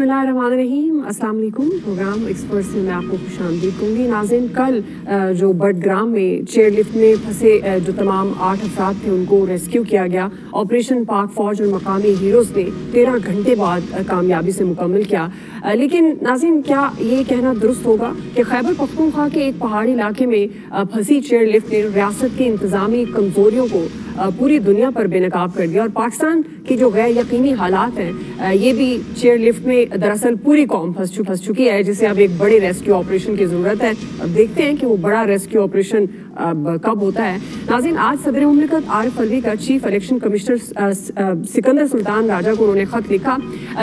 बिस्मिल्लाहिर्रहमानिर्रहीम, अस्सलाम वालेकुम। प्रोग्राम एक्सपर्ट से मैं आपको खुशामदीद कहूँगी। नाज़रीन, कल जो बडग्राम में चेयर लिफ्ट में फंसे जो तमाम 8 अफराद थे उनको रेस्क्यू किया गया। ऑपरेशन पाक फौज और मकामी हीरोज़ ने 13 घंटे बाद कामयाबी से मुकम्मल किया। लेकिन नाज़रीन, क्या ये कहना दुरुस्त होगा कि खैबर पख्तूनख्वा के एक पहाड़ी इलाके में फंसी चेयर लिफ्ट ने रियासत की इंतज़ामी कमज़ोरियों को पूरी दुनिया पर बेनकाब कर दिया और पाकिस्तान की जो गैर यकीनी हालात हैं ये भी चेयर लिफ्ट में दरअसल पूरी कौम फंस चुकी है, जिसे अब एक बड़े रेस्क्यू ऑपरेशन की ज़रूरत है। अब देखते हैं कि वो बड़ा रेस्क्यू ऑपरेशन कब होता है। नाज़रीन, आज सदर मुमलिकत आरिफ अलवी का chief election commissioner Sikandar Sultan Raja को उन्होंने ख़त लिखा,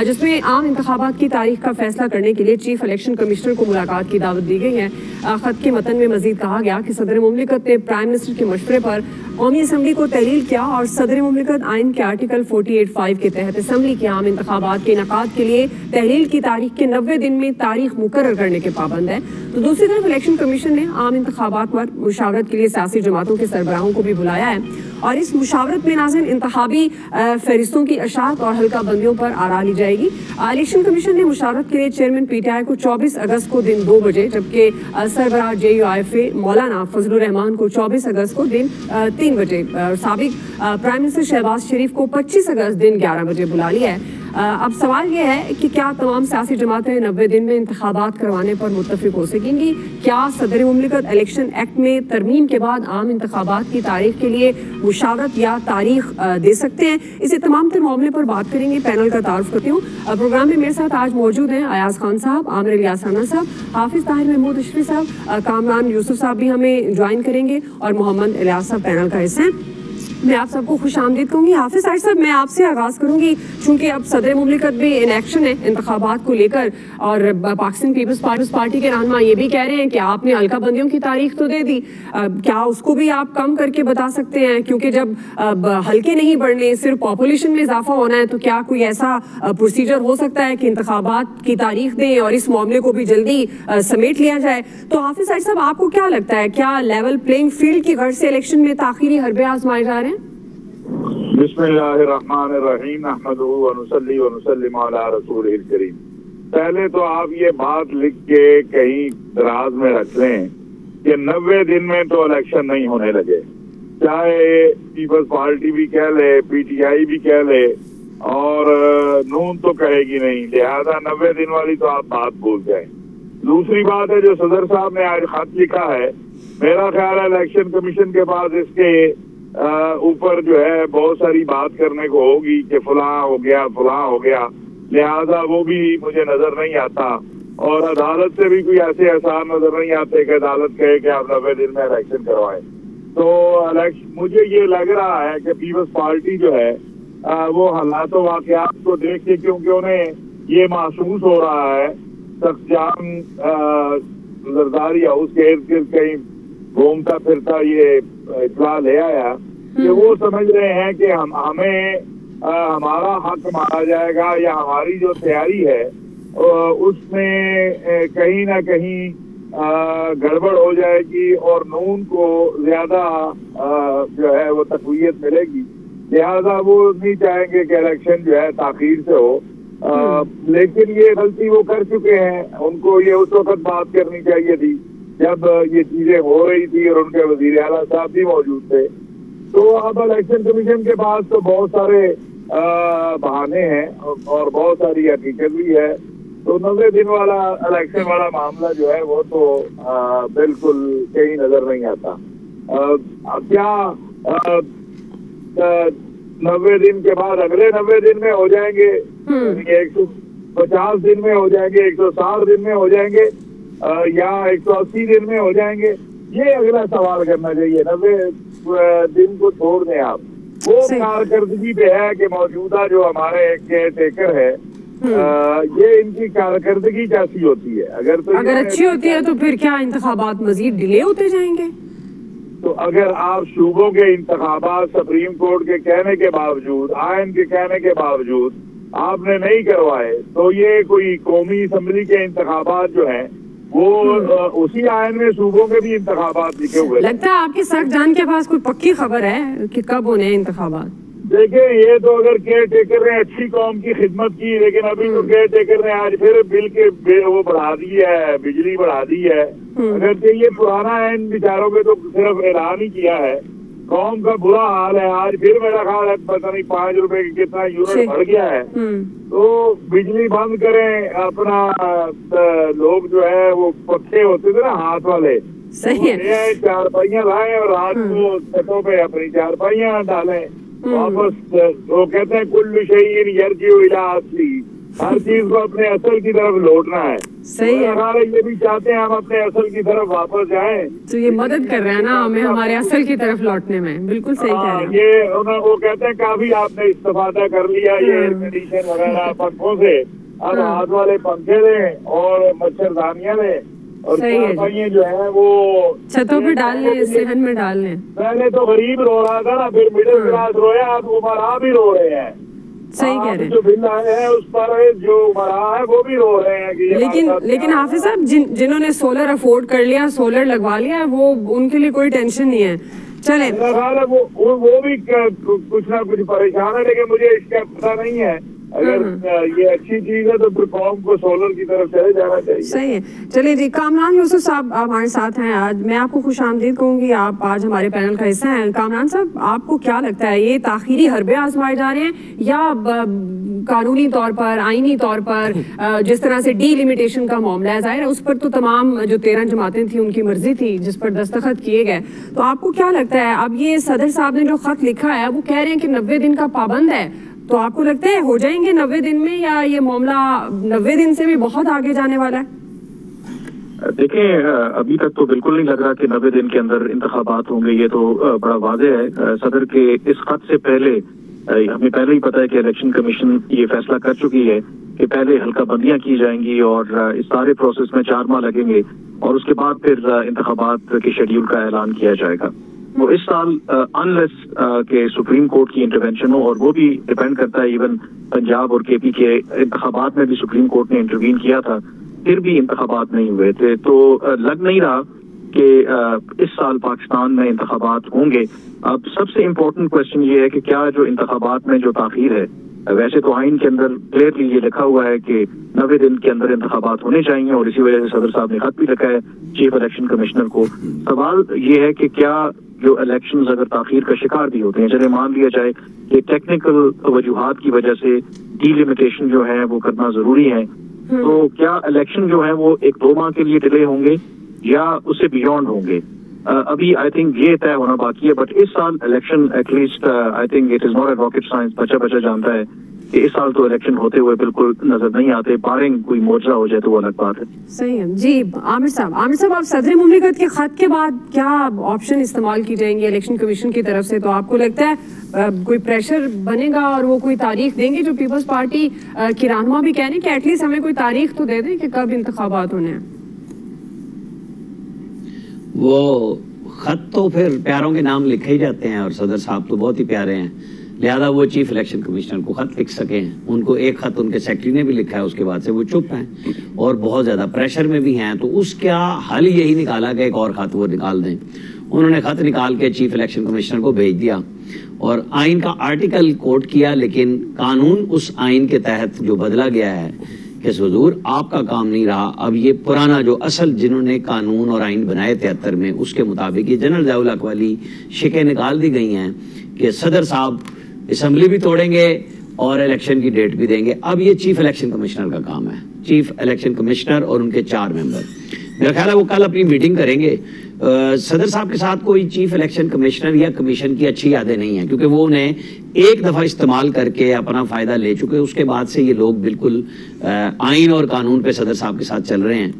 जिसमें आम इंतखाबात की तारीख का फैसला करने के लिए चीफ इलेक्शन कमिश्नर को मुलाकात की दावत दी गई है। ख़त के मतन में मजीद कहा गया कि सदर मुमलिकत ने प्राइम मिनिस्टर के मशवरे पर कौमी असम्बली को तहलील किया और सदर मुमलिकत आइन के आर्टिकल 48(5) के तहत असम्बली के आम इंतखाबात के इनेकाद के लिए तहलील की तारीख के 90 दिन में तारीख मुकर्रर करने के पाबंद है। तो दूसरी तरफ इलेक्शन कमीशन ने आम इंतखाबात पर मुशावरत के लिए सियासी जमातों के सरबराहों को भी बुलाया है और इस मुशावरत में नाज़रीन इंतखाबी फहरिस्तों की अशात और हल्का बंदियों पर आरा ली जाएगी। इलेक्शन कमीशन ने मुशावरत के लिए चेयरमैन PTI को 24 अगस्त को दिन 2 बजे, जबकि सरबराह JUIFA मौलाना फजलुर रहमान को 24 अगस्त को दिन 3 बजे, साबिक प्राइम मिनिस्टर शहबाज शरीफ को 25 अगस्त दिन 11 बजे बुला लिया है। अब सवाल यह है कि क्या तमाम सियासी जमातें 90 दिन में इंतखाबात करवाने पर मुत्तफिक हो सकेंगी? क्या सदर मुमलिकत इलेक्शन एक्ट में तरमीम के बाद आम इंतखाबात की तारीख के लिए मुशावरत या तारीख दे सकते हैं? इसी तमाम तर मामले पर बात करेंगे। पैनल का तारुफ करती हूँ। प्रोग्राम में मेरे साथ आज मौजूद हैं अयाज खान साहब, आमिर इलियास राना साहब, हाफिज ताहिर महमूद अशरफी साहब, कामरान यूसुफ साहब भी हमें ज्वाइन करेंगे और मोहम्मद इलियास साहब पैनल का हिस्सा हैं। मैं आप सबको खुश आमदीद कहूँगी। हाफिज ताहिर साहब, मैं आपसे आगाज़ करूँगी, चूँकि अब सदर मुमलिकत भी इन एक्शन है इंतखाबात को लेकर और पाकिस्तान पीपल्स पार्टी के रहनुमा ये भी कह रहे हैं कि आपने हल्का बंदियों की तारीख तो दे दी, क्या उसको भी आप कम करके बता सकते हैं? क्योंकि जब हल्के नहीं बढ़ने, सिर्फ पॉपुलेशन में इजाफा होना है, तो क्या कोई ऐसा प्रोसीजर हो सकता है कि इंतखाबात की तारीख दें और इस मामले को भी जल्दी समेट लिया जाए? तो हाफिज ताहिर साहब, आपको क्या लगता है, क्या लेवल प्लेइंग फील्ड की गर्ज से इलेक्शन में ताखीरी हरबे आजमाए जा रहे हैं? बिस्मिल्लाहिर्रहमानिर्रहीम, अहमदुहु व नुसल्ली व नुसल्लिमु अला रसूलिहिल करीम। पहले तो आप ये बात लिख के कहीं दराज में रख लें कि 90 दिन में तो इलेक्शन नहीं होने लगे, चाहे पीपल्स पार्टी भी कह ले, PTI भी कह ले और नून तो कहेगी नहीं, लिहाजा 90 दिन वाली तो आप बात भूल जाएं। दूसरी बात है, जो सदर साहब ने आज खत लिखा है, मेरा ख्याल है इलेक्शन कमीशन के पास इसके ऊपर जो है बहुत सारी बात करने को होगी कि फलां हो गया, लिहाजा वो भी मुझे नजर नहीं आता और अदालत से भी कोई ऐसे आसान नजर नहीं आते कि अदालत कहे कि आप 90 दिन में इलेक्शन करवाएं। तो मुझे ये लग रहा है कि पीपल्स पार्टी जो है वो हालात वाकयात को देख के, क्योंकि उन्हें ये महसूस हो रहा है सख्जान जरदारी हाउस के इर्द गिर्द कहीं घूमता फिरता ये इत्तला ले आया कि वो समझ रहे हैं कि हमें हमारा हक मारा जाएगा या हमारी जो तैयारी है उसमें कहीं ना कहीं गड़बड़ हो जाएगी और नून को ज्यादा जो है वो तक़वियत मिलेगी, लिहाजा वो नहीं चाहेंगे कि इलेक्शन जो है ताखीर से हो। लेकिन ये गलती वो कर चुके हैं, उनको ये उस वक्त बात करनी चाहिए थी जब ये चीजें हो रही थी और उनके वजीर आला साहब भी मौजूद थे। तो अब इलेक्शन कमीशन के पास तो बहुत सारे बहाने हैं और बहुत सारी हकीकत भी है। तो 90 दिन वाला इलेक्शन वाला मामला जो है वो तो बिल्कुल कहीं नजर नहीं आता। क्या 90 दिन के बाद अगले 90 दिन में हो जाएंगे, 150 दिन में हो जाएंगे, 160 दिन में हो जाएंगे या 180 दिन में हो जाएंगे, ये अगला सवाल करना चाहिए। 90 दिन को छोड़ दें आप, वो कारकर्दगी पे है कि मौजूदा जो हमारे केयर टेकर है ये इनकी कारकर्दगी कैसी होती है। अगर अच्छी होती है तो फिर क्या इंतखाबात मजीद डिले होते जाएंगे? तो अगर आप सूबों के इंतखाबात सुप्रीम कोर्ट के कहने के बावजूद, आयन के कहने के बावजूद आपने नहीं करवाए, तो ये कोई कौमी असम्बली के इंतखाबात जो हैं वो उसी आयन में सूबों के भी इंतखाबात लिखे हुए। लगता है आपके सख्त जान के पास कोई पक्की खबर है कि कब होने हैं इंतखाबात? دیکھیں یہ تو اگر کیئر ٹیکر نے اچھی قوم کی خدمت کی، لیکن ابھی تو کیئر ٹیکر نے آج پھر بل کے وہ بڑھا دی ہے، بجلی بڑھا دی ہے. اگر یہ پرانا ہے ان بیچاروں پہ تو صرف اعلان ہی کیا ہے. قوم کا برا حال ہے. آج پھر میرا خیال ہے پتہ نہیں 5 روپے کی کتنا یونٹ بڑھ گیا ہے. تو بجلی بند کریں. اپنا لوگ جو ہے وہ پکے ہوتے تھے نا ہاتھ والے، چارپائیاں لائیں اور رات کو چھتوں پہ اپنی چارپائیاں ڈالیں. واپس وہ کہتے ہیں کل شیء یرجع الی اصلہ، ہر چیز کو اپنے اصل کی طرف لوٹنا ہے. صحیح ہے. یہ بھی چاہتے ہیں ہم اپنے اصل کی طرف واپس جائیں، تو یہ مدد کر رہے ہیں نا ہمیں ہمارے اصل کی طرف لوٹنے میں. بالکل صحیح کہہ رہے ہیں. یہ وہ کہتے ہیں کافی آپ نے استفادہ کر لیا یہ ایئر کنڈیشن وغیرہ پنکھوں سے، اب ہاتھ والے پنکھے لیں اور مچھردانیاں لیں اور چارپائیاں جو ہیں وہ چھتوں پہ ڈال لیں، صحن میں ڈال لیں. پہلے تو غریب رو رہا تھا نا، پھر مڈل کلاس رویا، اب عمرا بھی رو رہے ہیں. صحیح کہہ رہے ہیں. جو بل آئے ہیں اس پر جو عمرا ہے وہ بھی رو رہے ہیں. لیکن حافظ صاحب جنہوں نے سولر افورڈ کر لیا، سولر لگوا لیا، وہ ان کے لیے کوئی ٹینشن نہیں ہے. چلیں میرا خیال ہے وہ بھی کچھ نہ کچھ پریشان ہے، لیکن مجھے اس کا پتہ نہیں ہے. اگر یہ اچھی چیز ہے تو پھر قوم کو سولر کی طرف چلے جانا چاہیے. صحیح ہے. چلیے جی، کامران یوسف صاحب ہمارے ساتھ ہیں آج. میں آپ کو خوش آمدید کہوں گی، آپ آج ہمارے پینل کا حصہ ہیں. کامران صاحب، آپ کو کیا لگتا ہے یہ تاخیری حربے آزمائے جا رہے ہیں یا قانونی طور پر، آئینی طور پر جس طرح سے ڈی لمیٹیشن کا معاملہ ہے، ظاہر ہے اس پر تو تمام جو 13 جماعتیں تھیں ان کی مرضی تھی جس پر دستخط کیے گئے. تو آپ کو کیا لگتا ہے اب یہ صدر صاحب نے جو خط لکھا ہے وہ کہہ رہے ہیں کہ 90 دن کا پابند ہے، تو آپ کو لگتا ہے ہو جائیں گے 90 دن میں، یا یہ معاملہ 90 دن سے بھی بہت آگے جانے والا ہے؟ دیکھیں ابھی تک تو بالکل نہیں لگ رہا کہ 90 دن کے اندر انتخابات ہوں گے. یہ تو بڑا واضح ہے. صدر کے اس خط سے پہلے ہمیں پہلے ہی پتا ہے کہ الیکشن کمیشن یہ فیصلہ کر چکی ہے کہ پہلے حلقہ بندیاں کی جائیں گی اور اس سارے پروسیس میں 4 ماہ لگیں گے اور اس کے بعد پھر انتخابات کے شیڈیول کا اعلان کیا جائے گا. وہ اس سال انلیس کہ سپریم کورٹ کی انٹروینشن ہو، اور وہ بھی ڈیپینڈ کرتا ہے، ایون پنجاب اور کے پی کے انتخابات میں بھی سپریم کورٹ نے انٹروین کیا تھا، پھر بھی انتخابات نہیں ہوئے تھے. تو لگ نہیں رہا کہ اس سال پاکستان میں انتخابات ہوں گے. اب سب سے امپورٹنٹ کوشچن یہ ہے کہ کیا جو انتخابات میں جو تاخیر ہے، ویسے تو آئین کے اندر کلیئرلی یہ لکھا ہوا ہے کہ 90 دن کے اندر انتخابات ہونے چاہیے، اور اسی وجہ سے صدر صاحب نے خط بھی لکھا ہے چیف الیکشن کمشنر کو. سوال یہ ہے کہ کیا جو الیکشنز اگر تاخیر کا شکار بھی ہوتے ہیں، چلے مان لیا جائے کہ ٹیکنیکل وجوہات کی وجہ سے ڈی لمیٹیشن جو ہے وہ کرنا ضروری ہے، تو کیا الیکشن جو ہے وہ 1-2 ماہ کے لیے ڈیلے ہوں گے یا اس سے بیونڈ ہوں گے؟ ابھی آئی تھنک یہ طے ہونا باقی ہے. بٹ اس سال election at least I think it is not a rocket science, بچہ جانتا ہے کہ اس سال تو الیکشن ہوتے ہوئے بالکل نظر نہیں آتے. بارنگ کوئی معجزہ ہو جائے تو وہ الگ بات ہے. صحیح ہے. جی عامر صاحب آپ صدر مملکت کے خط کے بعد کیا آپشن استعمال کی جائیں گے الیکشن کمیشن کی طرف سے؟ تو آپ کو لگتا ہے کوئی پریشر بنے گا اور وہ کوئی تاریخ دیں گے؟ جو پیپلز پارٹی کی رہنما بھی کہہ رہے ہیں کہ ایٹ لیسٹ ہمیں کوئی تاریخ تو دے دیں کہ کب انتخابات ہونے ہیں. وہ خط تو پھر پیاروں کے نام لکھے ہی جاتے ہیں، اور صدر صاحب تو بہت ہی پیارے ہیں، لہذا وہ چیف الیکشن کمشنر کو خط لکھ سکے ہیں. ان کو ایک خط ان کے سیکرٹری نے بھی لکھا ہے، اس کے بعد سے وہ چپ ہیں اور بہت زیادہ پریشر میں بھی ہیں. تو اس کا حل یہی نکالا کہ ایک اور خط وہ نکال دیں. انہوں نے خط نکال کے چیف الیکشن کمشنر کو بھیج دیا اور آئین کا آرٹیکل کوٹ کیا، لیکن قانون اس آئین کے تحت جو بدلا گیا ہے کہ حضور آپ کا کام نہیں رہا. اب یہ پرانا جو اصل جنہوں نے قانون اور آئین بنائے 73 میں، اس کے مطابق یہ جنرل ضیاء الحق والی شکیں نکال دی گئی ہیں کہ صدر صاحب اسمبلی بھی توڑیں گے اور الیکشن کی ڈیٹ بھی دیں گے. اب یہ چیف الیکشن کمشنر کا کام ہے. چیف الیکشن کمشنر اور ان کے 4 ممبر، میرا خیال ہے وہ کل اپنی میٹنگ کریں گے. صدر صاحب کے ساتھ کوئی چیف الیکشن کمشنر یا کمیشن کی اچھی یادیں نہیں ہیں، کیونکہ وہ انہیں ایک دفعہ استعمال کر کے اپنا فائدہ لے چکے. اس کے بعد سے یہ لوگ بالکل آئین اور قانون پہ صدر صاحب کے ساتھ چل رہے ہیں.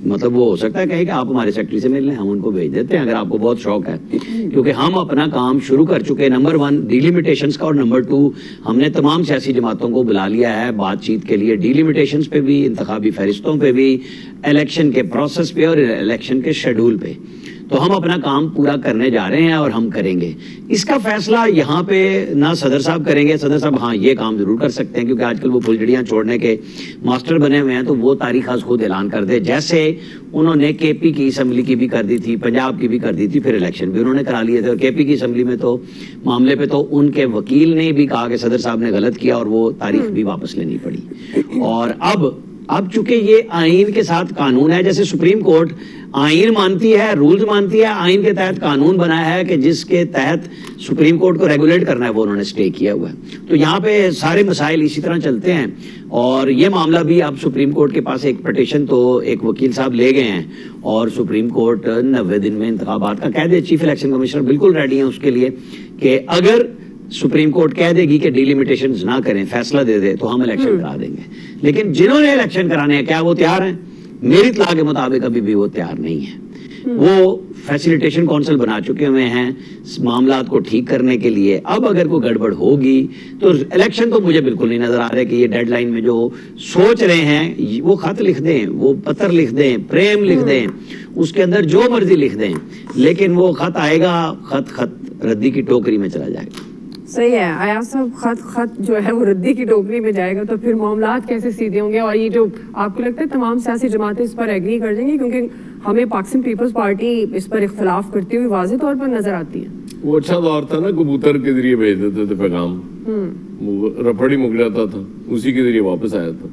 مطلب وہ ہو سکتا ہے کہ آپ ہمارے سیکرٹری سے مل لیں، ہم ان کو بھیج دیتے ہیں اگر آپ کو بہت شوق ہے، کیونکہ ہم اپنا کام شروع کر چکے. نمبر 1 ڈی لمیٹیشنز کا، اور نمبر 2 ہم نے تمام سیاسی جماعتوں کو بلا لیا ہے بات چیت کے لیے، ڈی لمیٹیشنز پہ بھی، انتخابی فہرستوں پہ بھی، الیکشن کے پروسیس پہ اور الیکشن کے شیڈول پہ. تو تو ہم اپنا کام پورا کرنے جا رہے ہیں اور ہم کریں گے. اس کا فیصلہ یہاں پہ نہ صدر صاحب کریں گے. صدر صاحب ہاں یہ کام ضرور کر سکتے ہیں کیونکہ آج کل وہ پھلجڑیاں چھوڑنے کے ماسٹر بنے ہوئے ہیں, تو وہ تاریخ از خود اعلان کر دے. جیسے انہوں نے کے پی کی اسمبلی کی بھی کر دی تھی, پنجاب کی بھی کر دی تھی, پھر الیکشن بھی انہوں نے کرا لیے تھے. اور کے پی کی اسمبلی میں تو معاملے پہ تو ان کے وکیل نے بھی کہا کہ صدر صاحب نے غلط کیا اور وہ تاریخ بھی واپس لینی پڑی. اور اب چونکہ یہ آئین کے ساتھ قانون ہے, جیسے سپریم کورٹ آئین مانتی ہے, رولز مانتی ہے, آئین کے تحت قانون بنایا ہے کہ جس کے تحت سپریم کورٹ کو ریگولیٹ کرنا ہے, وہ انہوں نے اسٹے کیا ہوا ہے. تو یہاں پہ سارے مسائل اسی طرح چلتے ہیں. اور یہ معاملہ بھی اب سپریم کورٹ کے پاس ایک پٹیشن تو ایک وکیل صاحب لے گئے ہیں, اور سپریم کورٹ 90 دن میں انتخابات کا کہہ دے. چیف الیکشن کمشنر بالکل ریڈی ہیں اس کے لیے کہ اگر سپریم کورٹ کہہ دے گی کہ ڈیلیمیٹیشنز نہ کریں, فیصلہ دے دے, تو ہم الیکشن کرا دیں گے. لیکن جنہوں نے الیکشن کرانے ہیں کیا وہ تیار ہیں؟ میری اطلاع کے مطابق ابھی بھی وہ تیار نہیں ہیں. وہ فیسیلیٹیشن کونسل بنا چکے ہوئے ہیں معاملات کو ٹھیک کرنے کے لیے. اب اگر کوئی گڑبڑ ہوگی تو الیکشن تو مجھے بالکل نہیں نظر آ رہا ہے کہ یہ ڈیڈ لائن میں جو سوچ رہے ہیں وہ خط لکھ دیں, وہ پتر لکھ دیں, پریم لکھ دیں, اس کے اندر جو مرضی لکھ دیں, لیکن وہ خط آئے گا, خط ردی کی ٹوکری میں چلا جائے گا. صحیح ہے ایاز صاحب, خط جو ہے وہ ردی کی ٹوکری میں جائے گا, تو پھر معاملات کیسے سیدھے ہوں گے؟ اور یہ جو آپ کو لگتا ہے تمام سیاسی جماعتیں اس پر ایگری کر دیں گی؟ کیونکہ ہمیں پاکستان پیپلز پارٹی اس پر اختلاف کرتی ہوئی واضح طور پر نظر آتی ہے. وہ اچھا دور تھا نا, کبوتر کے ذریعے بھیج دیتے تھے پیغام, رپڑی مک جاتا تھا, اسی کے ذریعے واپس آیا تھا.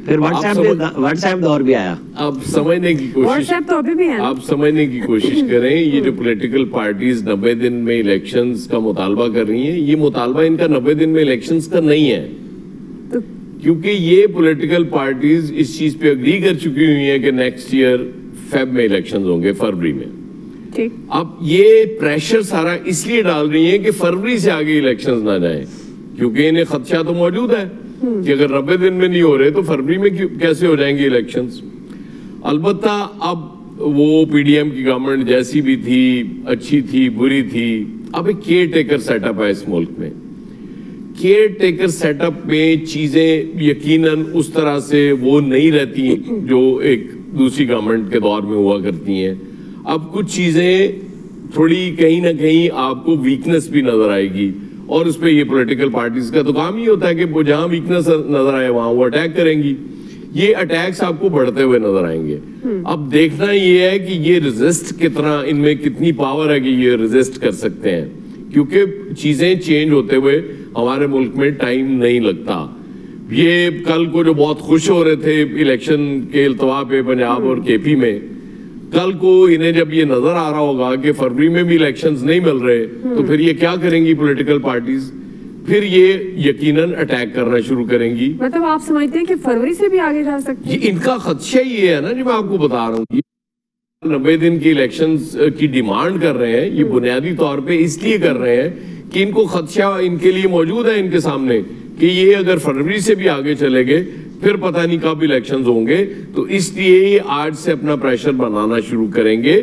پھر واٹس ایپ دور بھی آیا. آپ سمجھنے کی کوشش, آپ سمجھنے کی کوشش کریں, یہ جو پولیٹیکل پارٹیز 90 دن میں الیکشنز کا مطالبہ کر رہی ہیں, یہ مطالبہ ان کا 90 دن میں الیکشنز کا نہیں ہے, کیونکہ یہ پولیٹیکل پارٹیز اس چیز پہ اگری کر چکی ہوئی ہیں کہ نیکسٹ ایئر فیب میں الیکشنز ہوں گے, فروری میں. اب یہ پریشر سارا اس لیے ڈال رہی ہیں کہ فروری سے آگے الیکشنز نہ جائیں, کیونکہ انہیں خدشہ تو موجود ہے کہ اگر 90 دن میں نہیں ہو رہے تو فروری میں کیسے ہو جائیں گے الیکشنز. البتہ اب وہ پی ڈی ایم کی گورنمنٹ جیسی بھی تھی, اچھی تھی, بری تھی, اب ایک کیئر ٹیکر سیٹ اپ ہے اس ملک میں. کیئر ٹیکر سیٹ اپ میں چیزیں یقیناً اس طرح سے وہ نہیں رہتی جو ایک دوسری گورنمنٹ کے دور میں ہوا کرتی ہیں. اب کچھ چیزیں تھوڑی کہیں نہ کہیں آپ کو ویکنس بھی نظر آئے گی, اور اس پہ یہ پولیٹیکل پارٹیز کا تو کام ہی ہوتا ہے کہ جہاں ویکنس نظر آئے وہاں وہ اٹیک کریں گی. یہ اٹیکس آپ کو بڑھتے ہوئے نظر آئیں گے. اب دیکھنا یہ ہے کہ یہ ریزسٹ کتنا, ان میں کتنی پاور ہے کہ یہ ریزسٹ کر سکتے ہیں, کیونکہ چیزیں چینج ہوتے ہوئے ہمارے ملک میں ٹائم نہیں لگتا. یہ کل کو جو بہت خوش ہو رہے تھے الیکشن کے التوا پہ پنجاب اور کے پی میں, کل کو انہیں جب یہ نظر آ رہا ہوگا کہ فروری میں بھی الیکشنز نہیں مل رہے, تو پھر یہ کیا کریں گی پولیٹیکل پارٹیز؟ پھر یہ یقیناً اٹیک کرنا شروع کریں گی. مطلب آپ سمجھتے ہیں کہ فروری سے بھی آگے جا سکتے ہیں؟ ان کا خدشہ یہ ہے نا جو میں آپ کو بتا رہا ہوں, 90 دن کی الیکشنز کی ڈیمانڈ کر رہے ہیں, یہ بنیادی طور پہ اس لیے کر رہے ہیں کہ ان کو خدشہ ان کے لیے موجود ہے ان کے سامنے کہ یہ اگر فروری سے بھی آگے چلے گئے پھر پتہ نہیں کب الیکشنز ہوں گے, تو اس لیے یہ آج سے اپنا پریشر بنانا شروع کریں گے.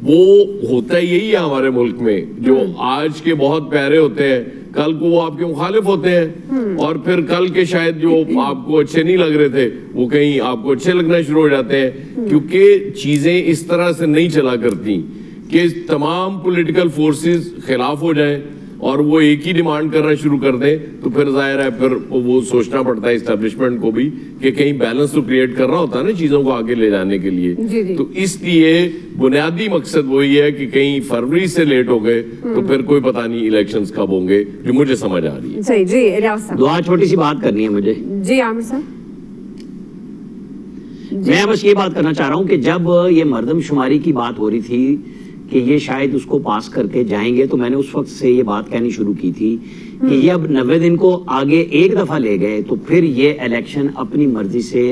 وہ ہوتا یہی ہے ہمارے ملک میں, جو آج کے بہت پیارے ہوتے ہیں کل کو وہ آپ کے مخالف ہوتے ہیں, اور پھر کل کے شاید جو آپ کو اچھے نہیں لگ رہے تھے وہ کہیں آپ کو اچھے لگنا شروع ہو جاتے ہیں, کیونکہ چیزیں اس طرح سے نہیں چلا کرتی کہ تمام پولیٹیکل فورسز خلاف ہو جائیں اور وہ ایک ہی ڈیمانڈ کرنا شروع کر دیں. تو پھر ظاہر ہے پھر وہ سوچنا پڑتا ہے اسٹیبلشمنٹ کو بھی کہ کہیں بیلنس تو کریٹ کرنا ہوتا ہے نا چیزوں کو آگے لے جانے کے لیے. تو اس لیے بنیادی مقصد وہی ہے کہ کہیں فروری سے لیٹ ہو گئے تو پھر کوئی پتہ نہیں الیکشنز کب ہوں گے, جو مجھے سمجھ آ رہی ہے. صحیح. جی الیاس صاحب, دعا چھوٹی سی بات کرنی ہے مجھے. جی عامر صاحب, میں بس یہ بات کرنا چاہ رہا ہوں کہ جب یہ مردم شماری کی بات ہو رہی تھی کہ یہ شاید اس کو پاس کر کے جائیں گے, تو میں نے اس وقت سے یہ بات کہنی شروع کی تھی کہ یہ اب 90 دن کو آگے ایک دفعہ لے گئے تو پھر یہ الیکشن اپنی مرضی سے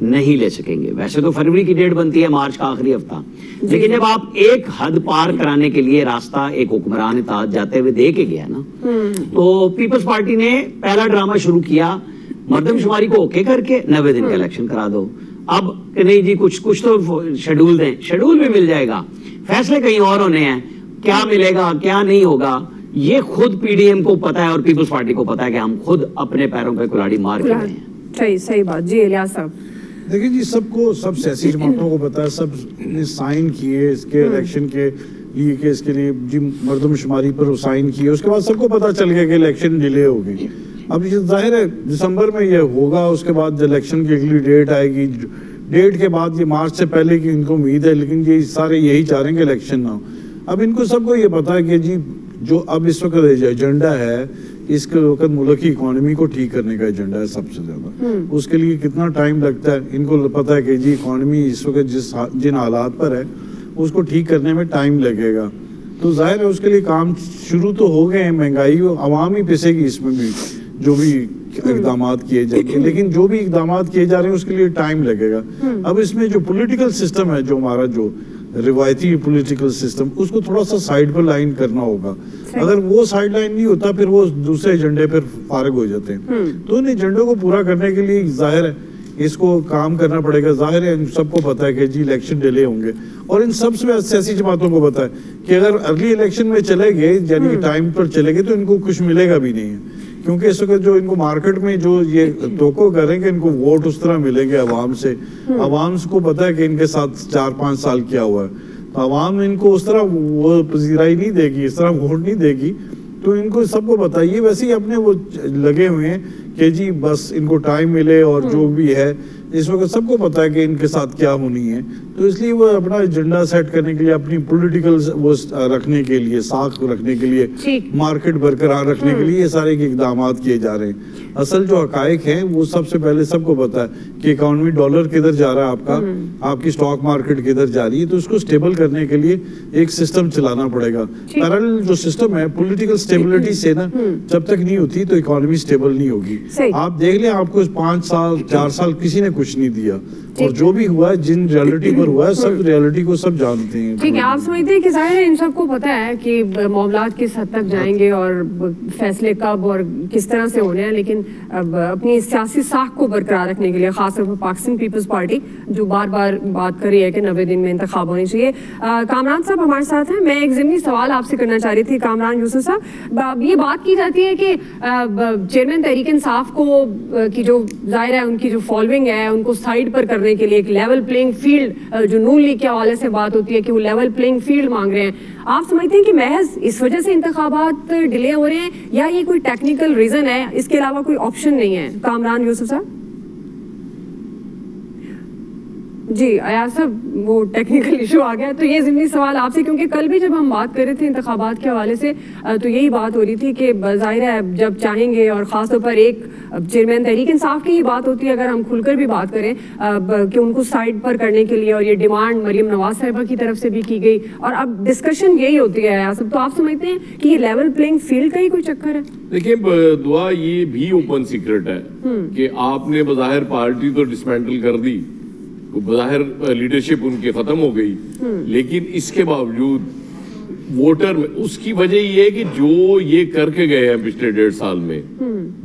نہیں لے سکیں گے. ویسے تو فروری کی ڈیٹ بنتی ہے مارچ کا آخری ہفتہ, لیکن جب آپ ایک حد پار کرانے کے لیے راستہ ایک حکمران اطاعت جاتے ہوئے دے کے گیا نا, تو پیپلز پارٹی نے پہلا ڈرامہ شروع کیا, مردم شماری کو اوکے کر کے 90 دن کا الیکشن کرا دو. اب کہ نہیں جی کچھ تو شیڈول دیں, شیڈول بھی مل جائے گا, فیصلے کہیں اور ہونے ہیں, کیا ملے گا کیا نہیں ہوگا یہ خود پی ڈی ایم کو پتا ہے اور پیپلز پارٹی کو پتا ہے کہ ہم خود اپنے پیروں پہ کلاڑی مار کے رہے ہیں. صحیح بات. جی الیاس صاحب, دیکھیں جی سب سیاسی جماعتوں کو پتا ہے، سب نے سائن کیے اس کے الیکشن کے لیے کہ اس کے لیے جی مردم شماری پر سائن کیے، اس کے بعد سب کو پتا چل گیا کہ الیکشن ڈیلے ہو گئی. اب یہ ظاہر ہے دسمبر میں یہ ہوگا، اس کے بعد الیکشن کی اگلی ڈیٹ آئے گی، ڈیٹ کے بعد یہ مارچ سے پہلے کی ان کو امید ہے، لیکن یہ سارے یہی چاہ رہے ہیں کہ الیکشن نہ ہو. اب ان کو سب کو یہ پتا ہے کہ جی جو اب اس وقت ایجنڈا ہے، اس کے وقت ملک کی اکانومی کو ٹھیک کرنے کا ایجنڈا ہے سب سے زیادہ. اس کے لیے کتنا ٹائم لگتا ہے ان کو پتا ہے کہ جی اکانومی اس وقت جن حالات پر ہے اس کو ٹھیک کرنے میں ٹائم لگے گا. تو ظاہر ہے اس کے لیے کام شروع تو ہو گئے ہیں، مہنگائی عوام ہی پسے گی اس میں بھی جو بھی اقدامات کیے جائیں گے، لیکن جو بھی اقدامات کیے جا رہے ہیں اس کے لیے ٹائم لگے گا. اب اس میں جو پولیٹیکل سسٹم ہے، جو ہمارا جو روایتی پولیٹیکل سسٹم، اس کو تھوڑا سا سائیڈ پر لائن کرنا ہوگا. اگر وہ سائیڈ لائن نہیں ہوتا پھر وہ دوسرے ایجنڈے پر فارغ ہو جاتے ہیں. تو ان ایجنڈوں کو پورا کرنے کے لیے ظاہر ہے اس کو کام کرنا پڑے گا. ظاہر ہے سب کو پتا ہے کہ جی الیکشن ڈیلے ہوں گے، اور ان سب سے سیاسی جماعتوں کو پتا ہے کہ اگر ارلی الیکشن میں چلے گئے یعنی کہ ٹائم پر چلے گئے تو ان کو کچھ ملے گا بھی نہیں ہے. کیونکہ اس وقت جو ان کو مارکیٹ میں جو یہ توقع کر رہے ہیں کہ ان کو ووٹ اس طرح ملیں گے عوام سے، عوام کو پتا ہے کہ ان کے ساتھ 4-5 سال کیا ہوا ہے، تو عوام ان کو اس طرح وہ پذیرائی نہیں دے گی، اس طرح ووٹ نہیں دے گی. تو ان کو سب کو بتائیے ویسے ہی اپنے وہ لگے ہوئے ہیں کہ جی بس ان کو ٹائم ملے، اور جو بھی ہے اس وقت سب کو پتا ہے کہ ان کے ساتھ کیا ہونی ہے. تو اس لیے وہ اپنا ایجنڈا سیٹ کرنے کے لیے، اپنی پولیٹیکل وہ رکھنے کے لیے، ساکھ رکھنے کے لیے، مارکیٹ برقرار رکھنے کے لیے یہ سارے اقدامات کیے جا رہے ہیں. اصل جو حقائق ہیں وہ سب سے پہلے سب کو پتا ہے کہ اکانومی ڈالر کدھر جا رہا ہے آپ کا، آپ کی سٹاک مارکیٹ کدھر جا رہی ہے. تو اس کو سٹیبل کرنے کے لیے ایک سسٹم چلانا پڑے گا. پیرالل جو سسٹم ہے پولیٹیکل سٹیبلٹی سے نا جب تک نہیں ہوتی تو اکانومی سٹیبل نہیں ہوگی. آپ دیکھ لیں آپ کو 5 سال 4 سال کسی نے کچھ نہیں دیا، اور جو بھی ہوا ہے جن ریالٹی پر ہوا ہے سب ریالٹی کو سب جانتے ہیں. ٹھیک ہے، آپ سمجھتے ہیں کہ ظاہر ہے ان سب کو پتا ہے کہ معاملات کس حد تک جائیں گے اور فیصلے کب اور کس طرح سے ہونے ہیں، لیکن اب اپنی سیاسی ساکھ کو برقرار رکھنے کے لیے خاص طور پر پاکستان پیپلز پارٹی جو بار بار بات کر رہی ہے کہ 90 دن میں انتخاب ہونے چاہیے. کامران صاحب ہمارے ساتھ ہیں. میں ایک ضمنی سوال آپ سے کرنا چاہ رہی تھی کامران یوسف صاحب. یہ بات کی جاتی ہے کہ چیئرمین تحریک انصاف کو کی جو ظاہر ہے ان کی جو فالوئنگ ہے ان کو سائڈ پر کرنے کے لیے ایک لیول پلینگ فیلڈ، جو نون لیگ کے حوالے سے بات ہوتی ہے کہ وہ لیول پلینگ فیلڈ مانگ رہے ہیں. آپ سمجھتے ہیں کہ محض اس وجہ سے انتخابات ڈیلے ہو رہے ہیں یا یہ کوئی ٹیکنیکل ریزن ہے، اس کے علاوہ کوئی آپشن نہیں ہے؟ کامران یوسف صاحب. جی ایاز صاحب وہ ٹیکنیکل ایشو آ گیا. تو یہ ضمنی سوال آپ سے، کیونکہ کل بھی جب ہم بات کر رہے تھے انتخابات کے حوالے سے تو یہی بات ہو رہی تھی کہ ظاہر ہے جب چاہیں گے، اور خاص طور پر ایک چیئرمین تحریک انصاف کی ہی بات ہوتی ہے اگر ہم کھل کر بھی بات کریں کہ ان کو سائڈ پر کرنے کے لیے، اور یہ ڈیمانڈ مریم نواز صاحبہ کی طرف سے بھی کی گئی، اور اب ڈسکشن یہی ہوتی ہے ایاز صاحب. تو آپ سمجھتے ہیں کہ یہ لیول پلینگ فیلڈ کا ہی کوئی چکر ہے؟ دیکھیں دعا یہ بھی اوپن سیکرٹ ہے کہ آپ نے بظاہر پارٹی تو ڈسمینٹل کر دی، بظاہر لیڈرشپ ان کی ختم ہو گئی، لیکن اس کے باوجود ووٹر میں اس کی وجہ یہ ہے کہ جو یہ کر کے گئے ہیں پچھلے 1.5 سال میں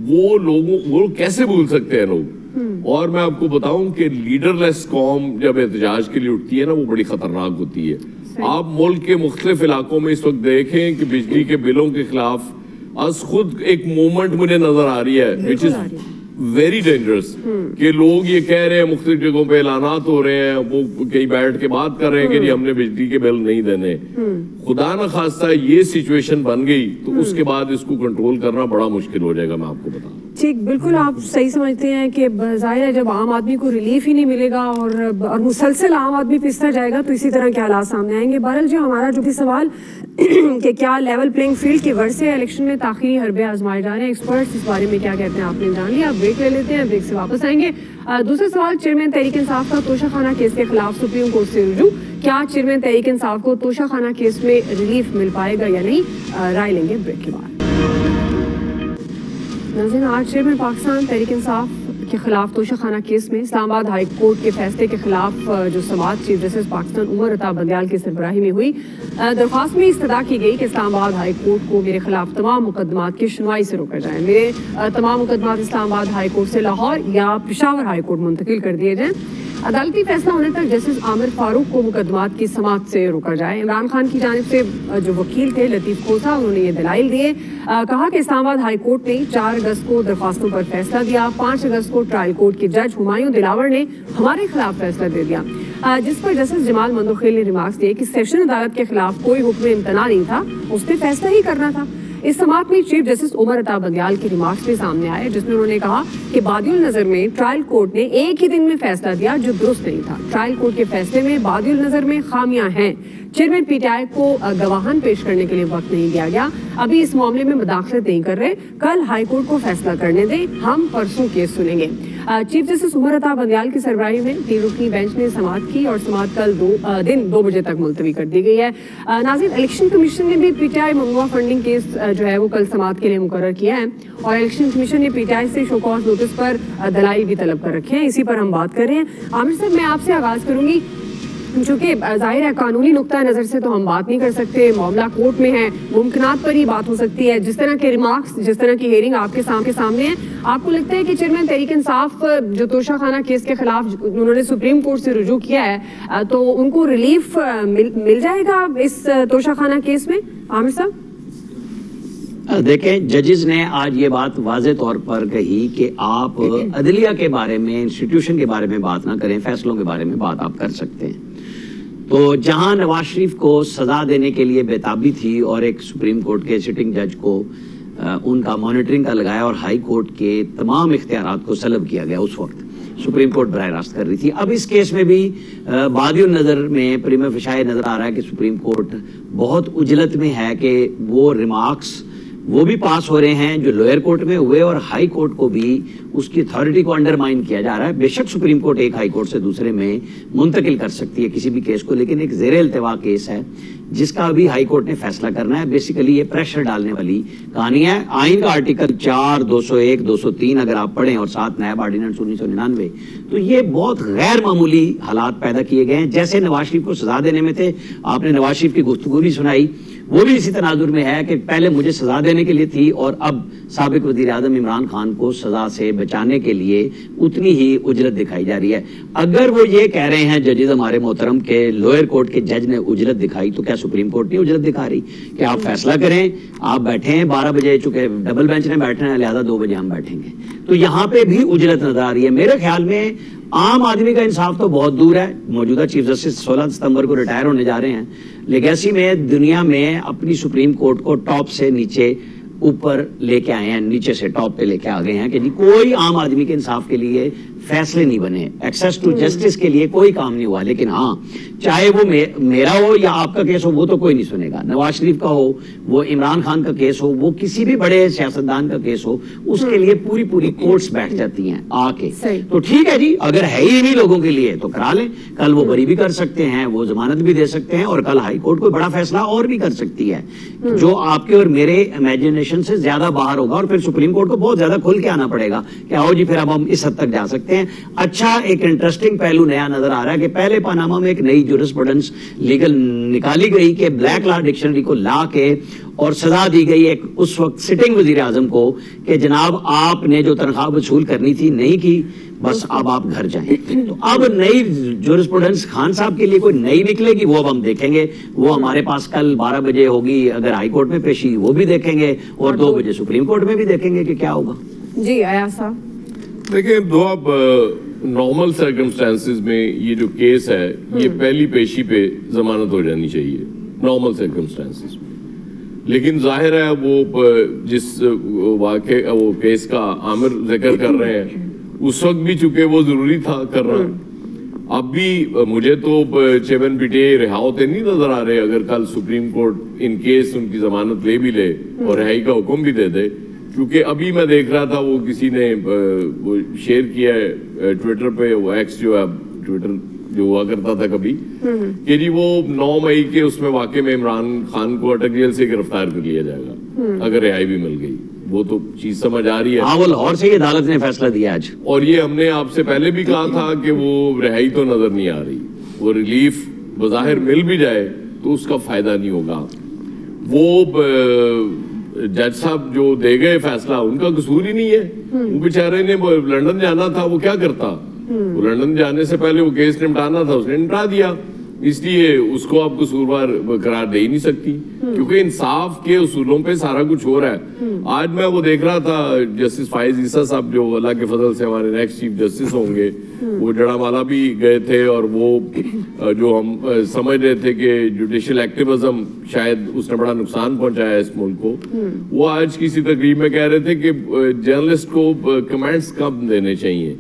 وہ لوگوں وہ کیسے بھول سکتے ہیں لوگ. اور میں آپ کو بتاؤں کہ لیڈر لیس قوم جب احتجاج کے لیے اٹھتی ہے نا وہ بڑی خطرناک ہوتی ہے. آپ ملک کے مختلف علاقوں میں اس وقت دیکھیں کہ بجلی کے بلوں کے خلاف از خود ایک موومنٹ مجھے نظر آ رہی ہے which is ویری ڈینجرس، کہ لوگ یہ کہہ رہے ہیں مختلف جگہوں پہ اعلانات ہو رہے ہیں، وہ کئی بیٹھ کے بات کر رہے ہیں کہ جی ہم نے بجلی کے بل نہیں دینے. خدا نہ خواستہ یہ سچویشن بن گئی تو اس کے بعد اس کو کنٹرول کرنا بڑا مشکل ہو جائے گا. میں آپ کو بتاؤں ٹھیک بالکل آپ صحیح سمجھتے ہیں کہ ظاہر ہے جب عام آدمی کو ریلیف ہی نہیں ملے گا اور مسلسل عام آدمی پستا جائے گا تو اسی طرح کے حالات سامنے آئیں گے. بہرحال جو ہمارا جو بھی سوال کہ کیا لیول پلینگ فیلڈ کی غرض سے الیکشن میں تاخیری حربے آزمائے جا رہے ہیں، ایکسپرٹس اس بارے میں کیا کہتے ہیں آپ نے جان لیا. آپ بریک لے لیتے ہیں، بریک سے واپس آئیں گے. دوسرا سوال، چیئرمین تحریک انصاف کا توشہ خانہ کیس کے خلاف سپریم کورٹ سے رجوع، کیا چیئرمین تحریک انصاف کو توشہ خانہ کیس میں ریلیف مل پائے گا یا نہیں؟ رائے لیں گے بریک کے بعد. ناظرین، آج چیئرمین پاکستان تحریک انصاف کے خلاف توشہ خانہ کیس میں اسلام آباد ہائی کورٹ کے فیصلے کے خلاف جو سماعت چیف جسٹس پاکستان عمر عطا بندیال کی سربراہی میں ہوئی، درخواست میں استدعا کی گئی کہ اسلام آباد ہائی کورٹ کو میرے خلاف تمام مقدمات کی سنوائی سے روکا جائے. میرے تمام مقدمات اسلام آباد ہائی کورٹ سے لاہور یا پشاور ہائی کورٹ منتقل کر دیے جائیں. अदालती फैसला होने तक जस्टिस आमिर फारूक को मुकदमात की समाअत से रोका जाए। इमरान खान की जानिब से जो वकील थे लतीफ खोसा, उन्होंने ये दलाइल दिए। कहा कि इस्लामाबाद हाई कोर्ट ने 4 अगस्त को दरख्वास्तों पर फैसला दिया। 5 अगस्त को ट्रायल कोर्ट के जज हुमायूं दिलावर ने हमारे खिलाफ फैसला दे दिया, जिस पर जस्टिस जमाल मंदोखेल ने रिमार्क्स दिए कि सेशन अदालत के खिलाफ कोई हुक्म इम्तना नहीं था, उसने फैसला ही करना था। इस समाअत में चीफ जस्टिस उमर अता बंदियाल के रिमार्क्स भी सामने आए, जिसमें उन्होंने कहा कि बादियुल नजर में ट्रायल कोर्ट ने एक ही दिन में फैसला दिया जो दुरुस्त नहीं था। ट्रायल कोर्ट के फैसले में बादियुल नजर में खामियां हैं। चेयरमैन पीटीआई को गवाहान पेश करने के लिए वक्त नहीं दिया गया। अभी इस मामले में मुदाखलत नहीं कर रहे, कल हाई कोर्ट को फैसला करने दें, हम परसों केस सुनेंगे। चीफ जस्टिस उमर अता बंदियाल की सरबराही में 3 रुकनी बेंच ने समाअत की और समाअत कल दिन 2 बजे तक मुलतवी कर दी गई है। नाज़रीन, इलेक्शन कमीशन ने भी पीटीआई ममनुआ फंडिंग केस जो है वो कल समाअत के लिए मुकर्रर किया है और इलेक्शन कमीशन ने पीटीआई से शो कॉज नोटिस पर दलाइल भी तलब कर रखे हैं। इसी पर हम बात कर रहे हैं। आमिर साहब, मैं आपसे आगाज करूंगी, चूंकि जाहिर है कानूनी नुक्ता नज़र से तो हम बात नहीं कर सकते, मामला कोर्ट में है, मुमकिनात पर ही बात हो सकती है। जिस तरह के रिमार्क्स, जिस तरह की हेयरिंग आपके सामने है, आपको लगता है कि चेयरमैन तहरीक इंसाफ जो तोशा खाना केस के खिलाफ उन्होंने सुप्रीम कोर्ट से रुजू किया है, तो उनको रिलीफ मिल जाएगा इस तोशा खाना केस में? आमिर साहब देखें, जजेस ने आज ये बात वाज़े तौर पर कही कि आप अदलिया के बारे में, इंस्टीट्यूशन के बारे में बात ना करें, फैसलों के बारे में बात आप कर सकते हैं। तो जहां नवाज शरीफ को सजा देने के लिए बेताबी थी और एक सुप्रीम कोर्ट के सिटिंग जज को उनका मॉनिटरिंग का लगाया और हाई कोर्ट के तमाम इख्तियारात को सलब किया गया, उस वक्त सुप्रीम कोर्ट बराह रास्त कर रही थी। अब इस केस में भी बादियुल नजर में प्रीमा फेशाई नजर आ रहा है कि सुप्रीम कोर्ट बहुत उजलत में है कि वो रिमार्क्स वो भी पास हो रहे हैं जो लोअर कोर्ट में हुए और हाई कोर्ट को भी उसकी अथॉरिटी को अंडरमाइन किया जा रहा है। बेशक सुप्रीम कोर्ट एक हाई कोर्ट से दूसरे में मुंतकिल कर सकती है किसी भी केस को, लेकिन एक ज़ेरे इल्तिवा केस है जिसका अभी हाई कोर्ट ने फैसला करना है। बेसिकली ये प्रेशर डालने वाली कहानी है। आइन का आर्टिकल 4, 201, 203 अगर आप पढ़ें और 7 नायब ऑर्डिनेंस 1999, तो ये बहुत गैर मामूली हालात पैदा किए गए हैं। जैसे नवाज शरीफ को सजा देने में थे, आपने नवाज शरीफ की गुफ्तगू भी सुनाई, वो भी इसी तनाजुर में है कि पहले मुझे सजा देने के लिए थी और अब साबिक वजीर आजम इमरान खान को सजा से बचाने के लिए उतनी ही उजरत दिखाई जा रही है। अगर वो ये कह रहे हैं जजेस हमारे मोहतरम के लोअर कोर्ट के जज ने उजरत दिखाई, तो क्या सुप्रीम कोर्ट नहीं उजरत दिखा रही कि आप फैसला करें? आप बैठे हैं 12 बजे, चुके डबल बेंच ने बैठना है, लिहाजा 2 बजे हम बैठेंगे। तो यहाँ पे भी उजरत नजर आ रही है। मेरे ख्याल में आम आदमी का इंसाफ तो बहुत दूर है। मौजूदा चीफ जस्टिस 16 सितंबर को रिटायर होने जा रहे हैं। लेगेसी में दुनिया में अपनी सुप्रीम कोर्ट को टॉप से नीचे ऊपर लेके आए हैं, नीचे से टॉप पे लेके आ गए हैं कि जी कोई आम आदमी के इंसाफ के लिए फैसले नहीं बने, एक्सेस टू जस्टिस के लिए कोई काम नहीं हुआ। लेकिन हाँ, चाहे वो मेरा हो या आपका केस हो, वो तो कोई नहीं सुनेगा। नवाज शरीफ का हो, वो इमरान खान का केस हो, वो किसी भी बड़े सियासतदान का केस हो, उसके लिए पूरी पूरी कोर्ट्स बैठ जाती हैं आके। तो ठीक है जी, अगर है ही नहीं लोगों के लिए तो करा लें। कल वो बरी भी कर सकते हैं, वो जमानत भी दे सकते हैं और कल हाई कोर्ट कोई बड़ा फैसला और भी कर सकती है जो आपके और मेरे इमेजिनेशन से ज्यादा बाहर होगा। और फिर सुप्रीम कोर्ट को बहुत ज्यादा खुल के आना पड़ेगा कि आओ जी, फिर अब हम इस हद तक जा सकते हैं। अच्छा, एक इंटरेस्टिंग पहलू नया नजर आ रहा है कि पहले पनामा में एक नई जूरिस्प्रूडेंस लीगल निकाली गई कि ब्लैक लॉ डिक्शनरी को ला के और सजा दी गई एक उस वक्त सिटिंग वजीर आजम को कि जनाब आपने जो तनख्वाह वसूल करनी थी नहीं की, बस अब आप घर जाएं। तो अब नई जूरिस्प्रूडेंस खान साहब के लिए कोई नई निकलेगी, वो अब हम देखेंगे। वो हमारे पास कल 12 बजे होगी अगर हाई कोर्ट में पेशी, वो भी देखेंगे और 2 बजे सुप्रीम कोर्ट में भी देखेंगे कि क्या होगा। जी अयाज साहब, देखिए, दो अब नॉर्मल सर्कमस्टेंसेस में ये जो केस है ये पहली पेशी पे जमानत हो जानी चाहिए नॉर्मल सर्कमस्टेंसेस में। लेकिन जाहिर है वो जिस वाक़े वो केस का आमिर जिक्र कर रहे हैं उस वक्त भी चूंकि वो जरूरी था करना। अब भी मुझे तो चेयरमैन पीटीआई रिहा होते नहीं नजर आ रहे अगर कल सुप्रीम कोर्ट इन केस उनकी जमानत ले भी ले और रिहाई का हुक्म भी दे दे। क्योंकि अभी मैं देख रहा था वो किसी ने वो शेयर किया है ट्विटर पे, वो एक्स जो है ट्विटर जो हुआ करता था कभी, कि जी वो 9 मई के उसमें वाकये में इमरान खान को अटक जेल से गिरफ्तार कर लिया जाएगा अगर रिहाई भी मिल गई। वो तो चीज समझ आ रही है। हाँ, वो लाहौर से अदालत ने फैसला दिया आज, और ये हमने आपसे पहले भी कहा था कि वो रिहाई तो नजर नहीं आ रही। वो रिलीफ बज़ाहिर मिल भी जाए तो उसका फायदा नहीं होगा। वो जज साहब जो दे गए फैसला उनका कसूर ही नहीं है। वो बेचारे ने लंदन जाना था, वो क्या करता, वो लंदन जाने से पहले वो केस निपटाना था, उसने निपटा दिया, इसलिए उसको आप कसूरवार करार दे ही नहीं सकती, क्योंकि इंसाफ के उसूलों पे सारा कुछ हो रहा है। आज मैं वो देख रहा था, जस्टिस फाइज ईसा साहब जो अल्लाह के फजल से हमारे नेक्स्ट चीफ जस्टिस होंगे, वो जड़ामाला भी गए थे, और वो जो हम समझ रहे थे कि जुडिशियल एक्टिविज्म शायद उसने बड़ा नुकसान पहुंचाया इस मुल्क को, वो आज किसी तकरीब में कह रहे थे कि जर्नलिस्ट को कमेंट्स कम देने चाहिए।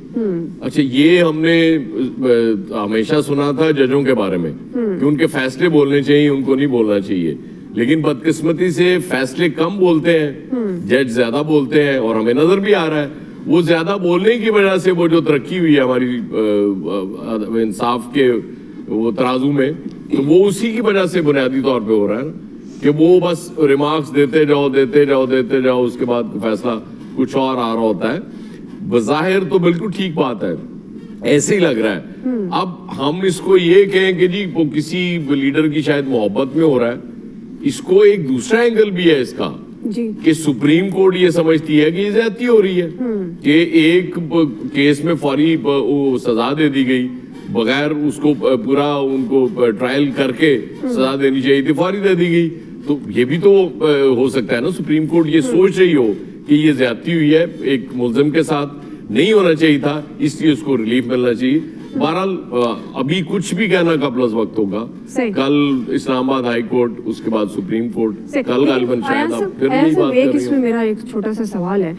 अच्छा, ये हमने हमेशा सुना था जजों के बारे में कि उनके फैसले बोलने चाहिए, उनको नहीं बोलना चाहिए, लेकिन बदकिस्मती से फैसले कम बोलते हैं, जज ज्यादा बोलते हैं, और हमें नजर भी आ रहा है वो ज्यादा बोलने की वजह से वो जो तरक्की हुई है हमारी इंसाफ के वो तराजू में, तो वो उसी की वजह से बुनियादी तौर पे हो रहा है ना, कि वो बस रिमार्क्स देते जाओ, उसके बाद फैसला कुछ और आ रहा होता है। बज़ाहिर तो बिल्कुल ठीक बात है, ऐसे ही लग रहा है। अब हम इसको ये कहें कि जी वो किसी लीडर की शायद मोहब्बत में हो रहा है, इसको एक दूसरा एंगल भी है इसका कि सुप्रीम कोर्ट ये समझती है कि ये ज्यादती हो रही है, कि एक केस में फौरी सजा दे दी गई, बगैर उसको पूरा उनको ट्रायल करके सजा देनी चाहिए थी, फौरी दे दी गई। तो ये भी तो हो सकता है ना, सुप्रीम कोर्ट ये सोच रही हो कि ये ज्यादती हुई है, एक मुल्जिम के साथ नहीं होना चाहिए था, इसलिए उसको रिलीफ मिलना चाहिए। बहरहाल अभी कुछ भी कहना का प्लस वक्त होगा, कल इस्लामाबाद हाई कोर्ट, उसके बाद सुप्रीम कोर्ट, कल गालिबन शायद आप फिर नहीं बात कर रही हैं। मेरा एक छोटा सा सवाल है,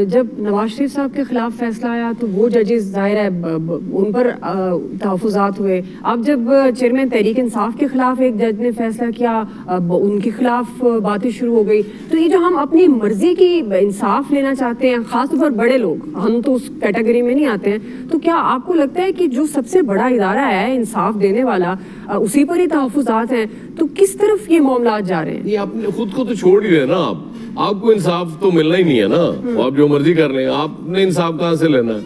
जब नवाज शरीफ साहब के खिलाफ फैसला आया तो वो जजेस जाहिर है उन पर तहफ़्फ़ुज़ात हुए। अब जब चेयरमैन तहरीक इंसाफ के खिलाफ एक जज ने फैसला किया, उनके खिलाफ बातें शुरू हो गई। तो ये जो हम अपनी मर्जी की इंसाफ लेना चाहते हैं, खासतौर पर बड़े लोग, हम तो उस कैटेगरी में नहीं आते हैं, तो क्या आपको लगता है कि जो सबसे बड़ा इदारा है इंसाफ देने वाला, उसी पर ही तहफ़्फ़ुज़ात हैं, तो किस तरफ ये मामला जा रहे हैं? ये आपने खुद को तो छोड़ ही रहे ना, आपको इंसाफ तो मिलना ही नहीं है ना, आप जो मर्जी कर लें, आपने इंसाफ कहाँ से लेना है?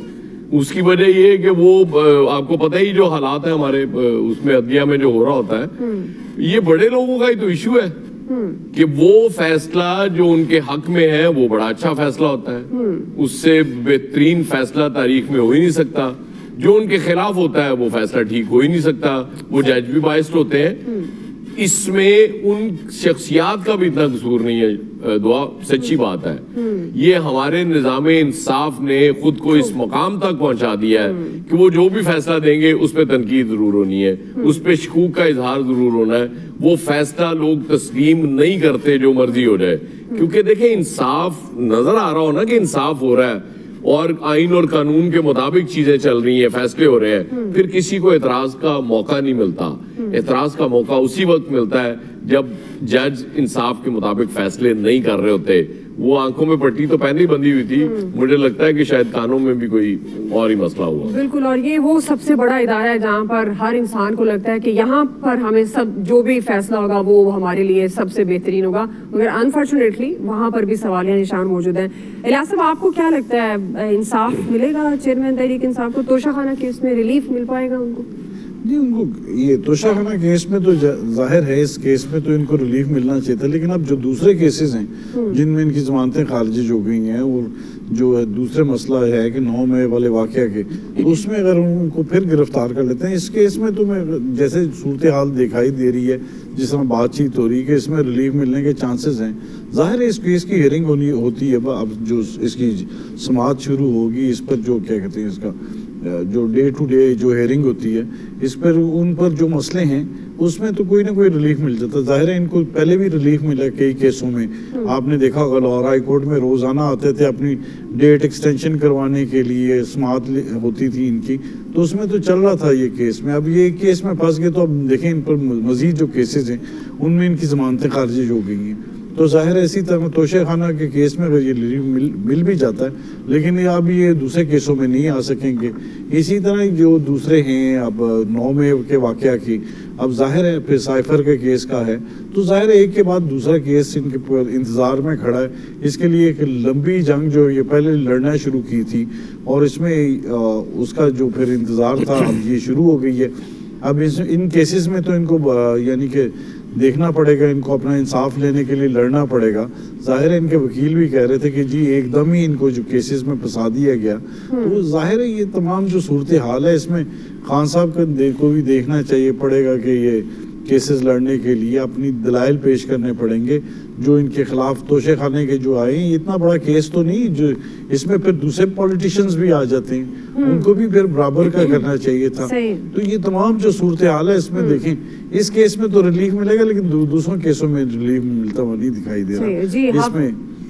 उसकी वजह ये है कि वो आपको पता ही जो हालात है हमारे उसमें अदलिया में जो हो रहा होता है, ये बड़े लोगों का ही तो इशू है कि वो फैसला जो उनके हक में है वो बड़ा अच्छा फैसला होता है, उससे बेहतरीन फैसला तारीख में हो ही नहीं सकता। जो उनके खिलाफ होता है वो फैसला ठीक हो ही नहीं सकता, वो जज भी बाइस्ड होते हैं। इसमें उन शख्सियात का भी इतना कसूर नहीं है, दुआ सच्ची बात है। ये हमारे निज़ाम इंसाफ ने खुद को इस मकाम तक पहुंचा दिया है कि वो जो भी फैसला देंगे उस पर तनकीद जरूर होनी है, उस पर शकूक का इजहार जरूर होना है, वो फैसला लोग तस्लीम नहीं करते जो मर्जी हो जाए। क्योंकि देखें, इंसाफ नजर आ रहा हो ना कि इंसाफ हो रहा है और आइन और कानून के मुताबिक चीजें चल रही हैं, फैसले हो रहे हैं, फिर किसी को एतराज का मौका नहीं मिलता। एतराज का मौका उसी वक्त मिलता है जब जज इंसाफ के मुताबिक फैसले नहीं कर रहे होते। वो आंखों में पट्टी तो पहले ही बंधी हुई थी, मुझे लगता है कि शायद कानों में भी कोई और ही मसला हुआ। बिल्कुल, और ये वो सबसे बड़ा इदारा है जहाँ पर हर इंसान को लगता है कि यहाँ पर हमें सब जो भी फैसला होगा वो हमारे लिए सबसे बेहतरीन होगा, मगर अनफॉर्चुनेटली वहाँ पर भी सवालिया निशान मौजूद हैं। इलियास साहब, आपको क्या लगता है, इंसाफ मिलेगा चेयरमैन तहरीक इंसाफ को? तोशाखाना केस में रिलीफ मिल पाएगा उनको? जी, उनको ये तोशाखाना केस में तो जाहिर है इस केस में तो इनको रिलीफ मिलना चाहिए था, लेकिन अब जो दूसरे केसेस हैं जिनमें इनकी जमानतें खारिज हो गई हैं, और जो है दूसरे मसला है कि 9 मई वाले वाक़या के, तो उसमें अगर उनको फिर गिरफ्तार कर लेते हैं, इस केस में तो मैं जैसे सूरत हाल दिखाई दे रही है, जिस तरह बातचीत हो रही है कि इसमें रिलीफ मिलने के चांसेस हैं। जाहिर है इस केस की हियरिंग होती है, अब जो इसकी समाअत शुरू होगी, इस पर जो क्या कहते हैं इसका जो डे टू डे जो हियरिंग होती है, इस पर उन पर जो मसले हैं उसमें तो कोई ना कोई रिलीफ मिल जाता है। जाहिर है इनको पहले भी रिलीफ मिला कई केसों में, आपने देखा होगा लाहौर हाई कोर्ट में रोजाना आते थे अपनी डेट एक्सटेंशन करवाने के लिए, समाअत होती थी इनकी, तो उसमें तो चल रहा था ये केस में। अब ये केस में फंस गए तो अब देखें इन पर मजीद जो केसेस हैं उनमें इनकी जमानतें खारिज हो गई हैं। तो जाहिर है इसी तरह तोशाखाना के केस में अगर ये रिलीफ मिल भी जाता है, लेकिन अब ये दूसरे केसों में नहीं आ सकेंगे। इसी तरह जो दूसरे हैं, अब 9 मई के वाक़या की, अब जाहिर है फिर साइफर के केस का है, तो जाहिर है एक के बाद दूसरा केस इनके इंतज़ार में खड़ा है। इसके लिए एक लंबी जंग जो ये पहले लड़ना शुरू की थी और इसमें उसका जो फिर इंतज़ार था अब ये शुरू हो गई है। अब इन केसेस में तो इनको यानी कि دیکھنا پڑے گا, ان کو اپنا انصاف لینے کے لیے لڑنا پڑے گا. ظاہر ہے ان کے وکیل بھی کہہ رہے تھے کہ جی ایک دم ہی ان کو جو کیسز میں پھنسا دیا گیا, تو ظاہر ہے یہ تمام جو صورتحال ہے اس میں خان صاحب کو بھی دیکھنا چاہیے پڑے گا کہ یہ کیسز لڑنے کے لیے اپنی دلائل پیش کرنے پڑیں گے جو ان کے خلاف توشے خانے کے جو آئے ہیں. یہ اتنا بڑا کیس تو نہیں جو اس میں پھر دوسرے پولیٹیشینز بھی آ جاتے ہیں, ان کو بھی پھر برابر کا کرنا چاہیے تھا. تو یہ تمام جو صورتحال ہے اس میں دیکھیں اس کیس میں تو ریلیف ملے گا لیکن دوسروں کیسوں میں ریلیف ملتا ہوا نہیں دکھائی دے رہا. اس میں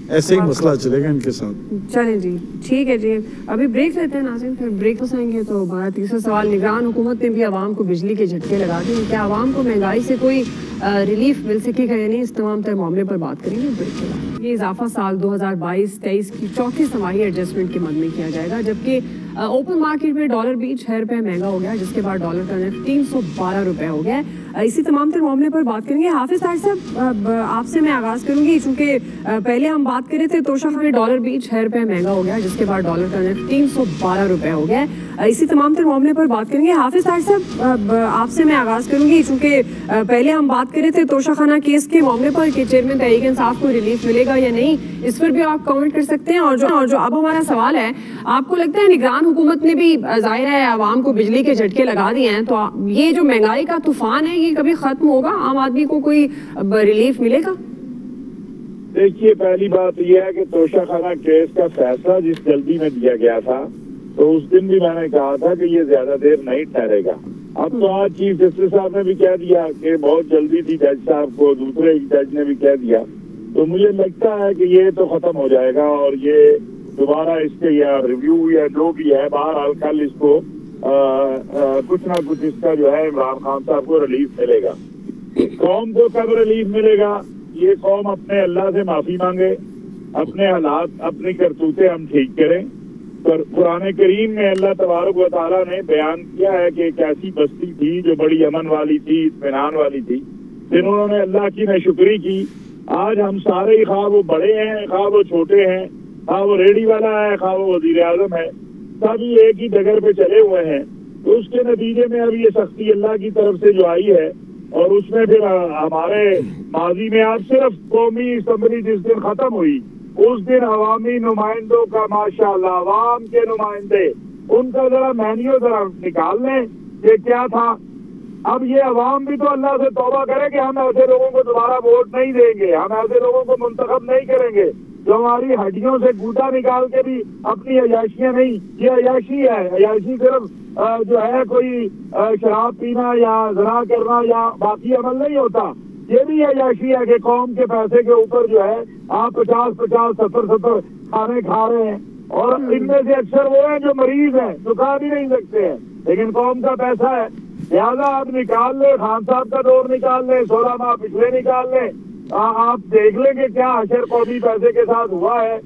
ایسے ہی مسئلہ چلے گا ان کے ساتھ. چلیں جی ٹھیک ہے جی, ابھی بریک لیتے ہیں ناظرین, پھر بریک سے آئیں گے تو ہمارا تیسرا سوال, نگران حکومت نے بھی عوام کو بجلی کے جھٹکے لگا دیے, کیا عوام کو مہنگائی سے کوئی ریلیف مل سکے گا یا نہیں, اس تمام تر معاملے پر بات کریں گے بریک کے بعد. یہ اضافہ سال 2022-23 کی چوتھی سماہی ایڈجسٹمنٹ کے مد میں کیا جائے گا, جبکہ اوپن مارکیٹ میں ڈالر بھی 6 روپے مہنگا ہو گیا, جس کے بعد ڈالر کا نرخ 312 روپے ہو گیا ہے. اسی تمام تر معاملے پر بات کریں گے. حافظ طاہر صاحب آپ سے میں آغاز کروں گی, چونکہ پہلے ہم بات کرے تھے توشہ خانے ڈالر بھی 6 روپے مہنگا ہو گیا, جس کے بعد ڈالر کا نرخ 312 روپے ہو گیا ہے. اسی تمام تر معاملے پر بات کریں گے. حافظ طاہر صاحب آپ سے میں آغاز کروں گی, چونکہ پہلے ہم بات کرے تھے توشہ خانہ کیس کے معاملے پر کہ چیئرمین تحریک انصاف کو ریلیف ملے گا یا نہیں, اس پر بھی آپ کامنٹ کر سکتے ہیں. اور جو اب ہمارا سوال ہے, آپ کو لگتا ہے نگران حکومت نے بھی ظاہر ہے عوام کو بجلی کے جھٹکے لگا دیے ہیں, تو یہ جو مہنگائی کا طوفان ہے یہ کبھی ختم ہوگا, عام آدمی کو کوئی ریلیف ملے گا؟ دیکھیے پہلی بات یہ ہے کہ توشہ خانہ کیس کا فیصلہ جس جلدی میں دیا گیا تھا تو اس دن بھی میں نے کہا تھا کہ یہ زیادہ دیر نہیں ٹھہرے گا. اب تو آج چیف جسٹس صاحب نے بھی کہہ دیا کہ بہت جلدی تھی جج صاحب کو, دوسرے جج نے بھی کہہ دیا, تو مجھے لگتا ہے کہ یہ تو ختم ہو جائے گا اور یہ دوبارہ اس کے یا ریویو یا جو بھی ہے بہرحال کل اس کو کچھ نہ کچھ اس کا جو ہے عمران خان صاحب کو ریلیف ملے گا. قوم کو کب ریلیف ملے گا؟ یہ قوم اپنے اللہ سے معافی مانگے, اپنے حالات اپنی کرتوتیں ہم ٹھیک کریں. قرآن کریم میں اللہ تبارک و تعالیٰ نے بیان کیا ہے کہ ایک ایسی بستی تھی جو بڑی امن والی تھی, اطمینان والی تھی, جنہوں نے اللہ کی ناشکری کی. آج ہم سارے خواہ وہ بڑے ہیں, خواہ وہ چھوٹے ہیں, خواہ وہ ریڈی والا ہے, خواہ وہ وزیر اعظم ہے, سبھی ایک ہی ڈگر پہ چلے ہوئے ہیں. تو اس کے نتیجے میں اب یہ سختی اللہ کی طرف سے جو آئی ہے, اور اس میں پھر ہمارے ماضی میں آپ صرف قومی اسمبلی جس دن ختم ہوئی اس دن عوامی نمائندوں کا ماشاءاللہ, عوام کے نمائندے, ان کا ذرا مینیو ذرا نکال لیں کہ کیا تھا. اب یہ عوام بھی تو اللہ سے توبہ کرے کہ ہم ایسے لوگوں کو دوبارہ ووٹ نہیں دیں گے, ہم ایسے لوگوں کو منتخب نہیں کریں گے جو ہماری ہڈیوں سے گوٹا نکال کے بھی اپنی عیاشیاں نہیں. یہ عیاشی ہے, عیاشی صرف جو ہے کوئی شراب پینا یا زنا کرنا یا باقی عمل نہیں ہوتا. یہ بھی عیاشی ہے کہ قوم کے پیسے کے اوپر جو ہے آپ 50-50 70 کھانے کھا رہے ہیں, اور ان میں سے اکثر وہ ہیں جو مریض ہیں, جو کھا بھی نہیں سکتے ہیں, لیکن قوم کا پیسہ ہے. لہٰذا آپ نکال لیں, خان صاحب کا دور نکال لیں, 16 ماہ پچھلے نکال لیں, آپ دیکھ لیں کہ کیا حشر قومی پیسے کے ساتھ ہوا ہے.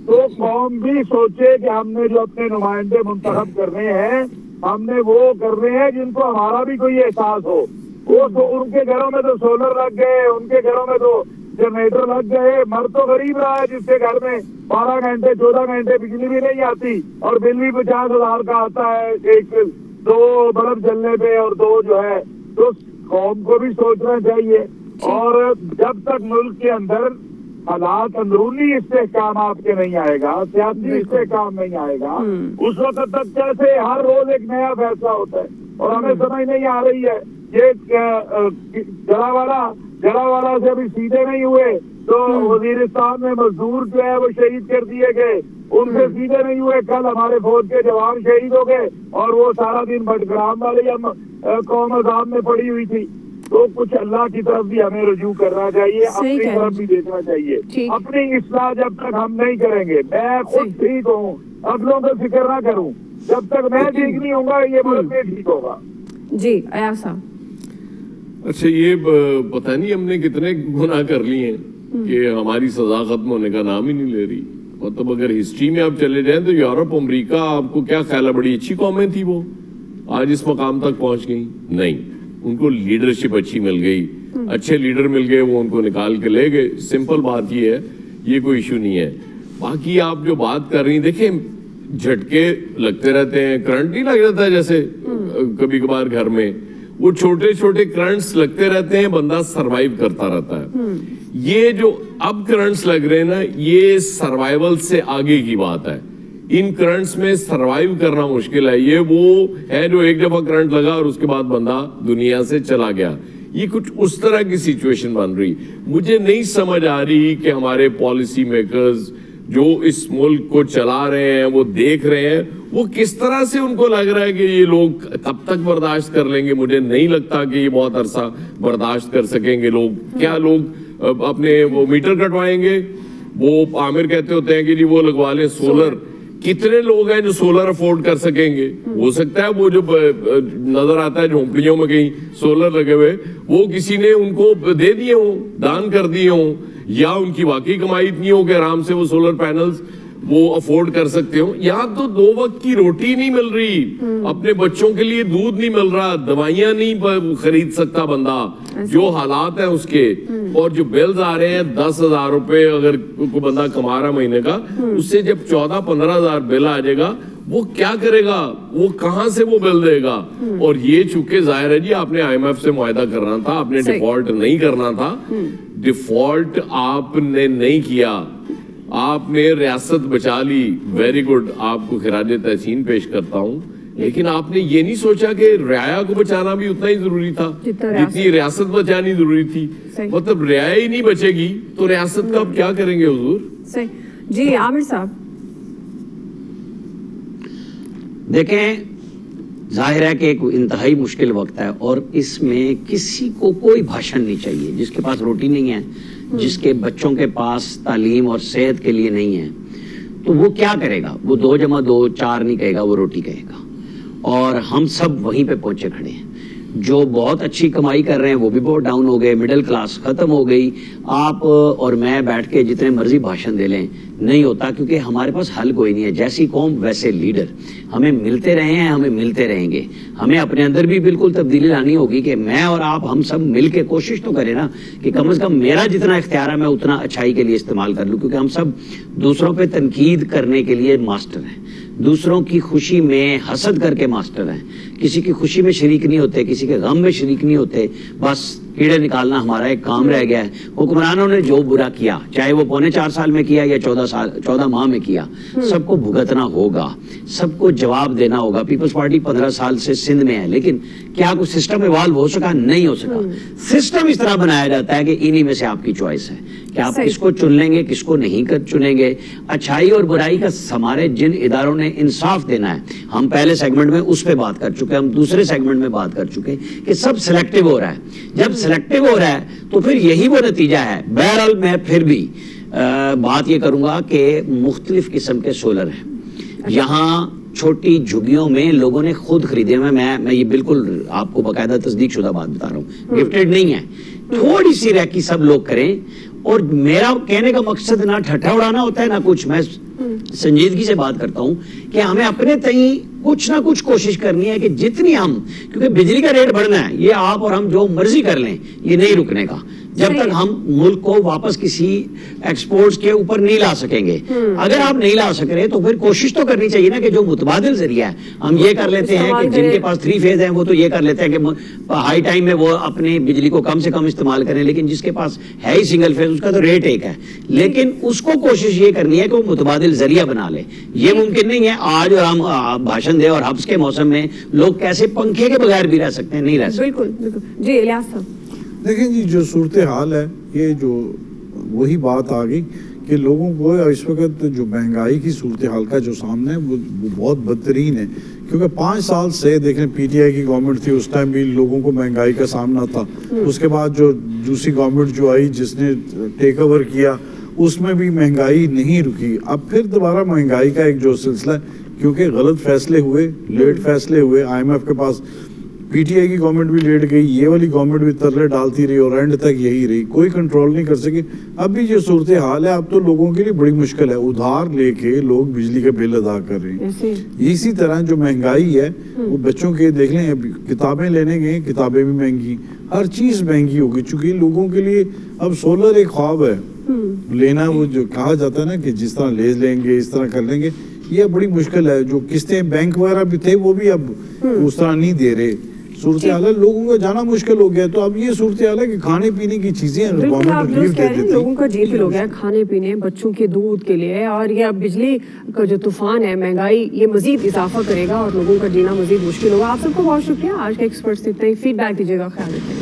تو قوم بھی سوچے کہ ہم نے جو اپنے نمائندے منتخب کرنے ہیں ہم نے وہ کرنے ہیں جن کو ہمارا بھی کوئی احساس ہو. وہ ان کے گھروں میں تو سولر لگ گئے, ان کے گھروں میں تو جنریٹر لگ گئے, مر تو غریب رہا ہے جس کے گھر میں 12 گھنٹے 14 گھنٹے بجلی بھی نہیں آتی اور بل بھی 50,000 کا آتا ہے, ایک 2 بلب جلنے پہ اور 2 جو ہے. تو قوم کو بھی سوچنا چاہیے. اور جب تک ملک کے اندر حالات اندرونی استحکامات کے نہیں آئے گا, سیاسی استحکام نہیں آئے گا, اس وقت تک کیسے ہر روز ایک نیا فیصلہ ہوتا ہے. اور ہمیں سمجھ نہیں آ رہی ہے یہ جڑاوالا سے ابھی سیدھے نہیں ہوئے تو وزیرستان میں مزدور جو ہے وہ شہید کر دیے گئے, ان سے سیدھے نہیں ہوئے. کل ہمارے فوج کے جوان شہید ہو گئے اور وہ سارا دن بٹگرام والی قوم عذاب میں پڑی ہوئی تھی. تو کچھ اللہ کی طرف بھی ہمیں رجوع کرنا چاہیے, اپنی طرف بھی دیکھنا چاہیے. اپنی اصلاح جب تک ہم نہیں کریں گے, میں خود ٹھیک ہوں, اگلوں کو فکر نہ کروں, جب تک میں ٹھیک نہیں ہوں گا یہ ملک میں ٹھیک ہوگا. جی ایاز صاحب. اچھا, یہ پتہ نہیں ہم نے کتنے گناہ کر لیے ہیں کہ ہماری سزا ختم ہونے کا نام ہی نہیں لے رہی. مطلب اگر ہسٹری میں آپ چلے جائیں تو یورپ امریکہ آپ کو کیا خیال ہے بڑی اچھی قومیں تھی, وہ آج اس مقام تک پہنچ گئی نہیں. ان کو لیڈرشپ اچھی مل گئی, اچھے لیڈر مل گئے, وہ ان کو نکال کے لے گئے. سمپل بات یہ ہے, یہ کوئی ایشو نہیں ہے. باقی آپ جو بات کر رہی ہیں, دیکھیں جھٹکے لگتے رہتے ہیں, کرنٹ نہیں لگ جاتا ہے جیسے کبھی کبھار گھر میں, वो छोटे छोटे करंट्स लगते रहते हैं, बंदा सरवाइव करता रहता है। ये जो अब करंट्स लग रहे हैं ना, ये सर्वाइवल से आगे की बात है। इन करंट्स में सरवाइव करना मुश्किल है। ये वो है जो एक दफा करंट लगा और उसके बाद बंदा दुनिया से चला गया। ये कुछ उस तरह की सिचुएशन बन रही। मुझे नहीं समझ आ रही कि हमारे पॉलिसी मेकर्स जो इस मुल्क को चला रहे हैं, वो देख रहे हैं, वो किस तरह से उनको लग रहा है कि ये लोग कब तक बर्दाश्त कर लेंगे। मुझे नहीं लगता कि ये बहुत अरसा बर्दाश्त कर सकेंगे लोग। क्या लोग अपने वो मीटर कटवाएंगे? वो आमिर कहते होते हैं कि जी वो लगवा लें सोलर। कितने लोग हैं जो सोलर अफोर्ड कर सकेंगे? हो सकता है वो जो नजर आता है झोंपड़ियों में कहीं सोलर लगे हुए, वो किसी ने उनको दे दिए हो, दान कर दिए हो, या उनकी वाकई कमाई इतनी हो कि आराम से वो सोलर पैनल्स वो अफोर्ड कर सकते हो। यहाँ तो 2 वक्त की रोटी नहीं मिल रही, अपने बच्चों के लिए दूध नहीं मिल रहा, दवाइयां नहीं खरीद सकता बंदा, जो हालात है उसके। और जो बिल्स आ रहे हैं 10,000 रुपए अगर कोई बंदा कमा रहा महीने का, उससे जब 14-15 हजार बिल आ जाएगा, वो क्या करेगा? वो कहां से वो बिल देगा? और ये चूंकि जाहिर है जी आपने IMF से मुआहदा करना था, आपने डिफॉल्ट नहीं करना था। डिफॉल्ट आपने नहीं किया, आपने रियासत बचा ली, वेरी गुड, आपको खिराज तहसीन पेश करता हूं। लेकिन आपने ये नहीं सोचा कि रियाया को बचाना भी उतना ही जरूरी था जितनी रियासत बचानी जरूरी थी। मतलब रियाया ही नहीं बचेगी तो रियासत का आप क्या करेंगे हुजूर? सही जी। आमिर साहब देखें, जाहिर है कि एक इंतहाई मुश्किल वक्त है और इसमें किसी को कोई भाषण नहीं चाहिए। जिसके पास रोटी नहीं है, जिसके बच्चों के पास तालीम और सेहत के लिए नहीं है, तो वो क्या करेगा? वो 2 + 2 4 नहीं कहेगा, वो रोटी कहेगा। और हम सब वहीं पे पहुंचे खड़े हैं। जो बहुत अच्छी कमाई कर रहे हैं वो भी बहुत डाउन हो गए, मिडिल क्लास खत्म हो गई। आप और मैं बैठ के जितने मर्जी भाषण दे लें, नहीं होता, क्योंकि हमारे पास हल कोई नहीं है। जैसी कौम वैसे लीडर। हमें मिलते रहे हैं, हमें मिलते रहेंगे। हमें अपने अंदर भी बिल्कुल तब्दीली लानी होगी कि मैं और आप, हम सब मिल के कोशिश तो करें ना कि कम से कम मेरा जितना इख्तियार है मैं उतना अच्छाई के लिए इस्तेमाल कर लूं। क्योंकि हम सब दूसरों पे तनकीद करने के लिए मास्टर हैं, दूसरों की खुशी में हसद करके मास्टर हैं। किसी की खुशी में शरीक नहीं होते, किसी के गम में शरीक नहीं होते। बस कीड़े निकालना हमारा एक काम रह गया है। हुक्मरानों ने जो बुरा किया, चाहे वो 4.25 साल में किया या 14 माह में किया, सबको भुगतना होगा, सबको जवाब देना होगा। पीपल्स पार्टी 15 साल से सिंध में है, लेकिन क्या कोई सिस्टम इवॉल्व हो सका? नहीं हो सका। सिस्टम इस तरह बनाया जाता है कि इन्हीं में से आपकी चॉइस है कि आप किसको चुन लेंगे, किसको नहीं चुनेंगे। अच्छाई और बुराई का हमारे जिन इदारों ने इंसाफ देना है, हम पहले सेगमेंट में उस पर बात कर चुके, हम दूसरे सेगमेंट में बात कर चुके कि सब सिलेक्टिव हो रहा है। जब सिलेक्टिव हो रहा है तो फिर यही वो नतीजा है। बहरहाल मैं फिर भी बात ये करूंगा कि मुख्तलिफ किस्म के सोलर हैं। यहाँ छोटी झुग्गियों में लोगों ने खुद खरीदे। मैं ये बिल्कुल आपको बाकायदा तस्दीक शुदा बात बता रहा हूँ, गिफ्टेड नहीं है। थोड़ी सी रैकी सब लोग करें। और मेरा कहने का मकसद ना ठट्ठा उड़ाना होता है ना कुछ, मैं संजीदगी से बात करता हूं कि हमें अपने तई कुछ ना कुछ कोशिश करनी है कि जितनी हम, क्योंकि बिजली का रेट बढ़ना है, ये आप और हम जो मर्जी कर लें, ये नहीं रुकने का जब तक हम मुल्क को वापस किसी एक्सपोर्ट्स के ऊपर नहीं ला सकेंगे। अगर आप नहीं ला सक रहे तो फिर कोशिश तो करनी चाहिए ना कि जो मुतबादिल जरिया है, हम ये कर लेते हैं कि जिनके पास 3 फेज है वो तो ये कर लेते हैं कि हाई टाइम में वो अपनी बिजली को कम से कम इस्तेमाल करें, लेकिन जिसके पास है ही सिंगल फेज उसका तो रेट एक है, लेकिन उसको कोशिश ये करनी है कि वो मुतबादिल जरिया बना ले। ये मुमकिन नहीं है आज और हम भाषण दे और हब्स के मौसम में लोग कैसे पंखे के बगैर भी रह सकते हैं, नहीं रह सकते। बिल्कुल बिल्कुल जी। इलियास साहब देखिए जी, जो सूरत हाल है, ये जो वही बात आ गई कि लोगों को इस वक्त जो महंगाई की सूरत हाल का जो सामने है वो बहुत बदतरीन है। क्योंकि 5 साल से देखें PTI की गवर्नमेंट थी, उस टाइम भी लोगों को महंगाई का सामना था। उसके बाद जो दूसरी गवर्नमेंट जो आई जिसने टेक ओवर किया, उसमें भी महंगाई नहीं रुकी। अब फिर दोबारा महंगाई का एक जो सिलसिला, क्योंकि गलत फैसले हुए, लेट फैसले हुए, IMF के पास PTI की गवर्नमेंट भी लेट गई, ये वाली गवर्नमेंट भी तरले डालती रही और एंड तक यही रही, कोई कंट्रोल नहीं कर सके। अब भी जो सूरत हाल है, अब तो लोगों के लिए बड़ी मुश्किल है। उधार लेके लोग बिजली का बिल अदा कर रहे हैं। इसी तरह जो महंगाई है वो बच्चों के देख लें, किताबें लेने गए, किताबें भी महंगी, हर चीज महंगी हो गई। चूंकि लोगों के लिए अब सोलर एक ख्वाब है लेना, वो जो कहा जाता है ना कि जिस तरह ले लेंगे इस तरह कर लेंगे, ये बड़ी मुश्किल है। जो किस्तें बैंक वगैरह भी थे वो भी अब उस तरह नहीं दे रहे। सूरत-ए-हाल है, लोगों का जाना मुश्किल हो गया। तो अब ये सूरत-ए-हाल है कि खाने पीने की चीजें अगर बिल्कुल, आप गवर्नमेंट जो रिलीफ कह दे रहे हैं देती, लोगों का जी हो गया खाने पीने, बच्चों के दूध के लिए, और ये अब बिजली का जो तूफान है, महंगाई, ये मजीद इजाफा करेगा और लोगों का जीना मजीद मुश्किल होगा। आप सबको बहुत शुक्रिया। आज के एक्सपर्ट्स इतना ही। फीडबैक दीजिएगा, ख्याल रखिएगा।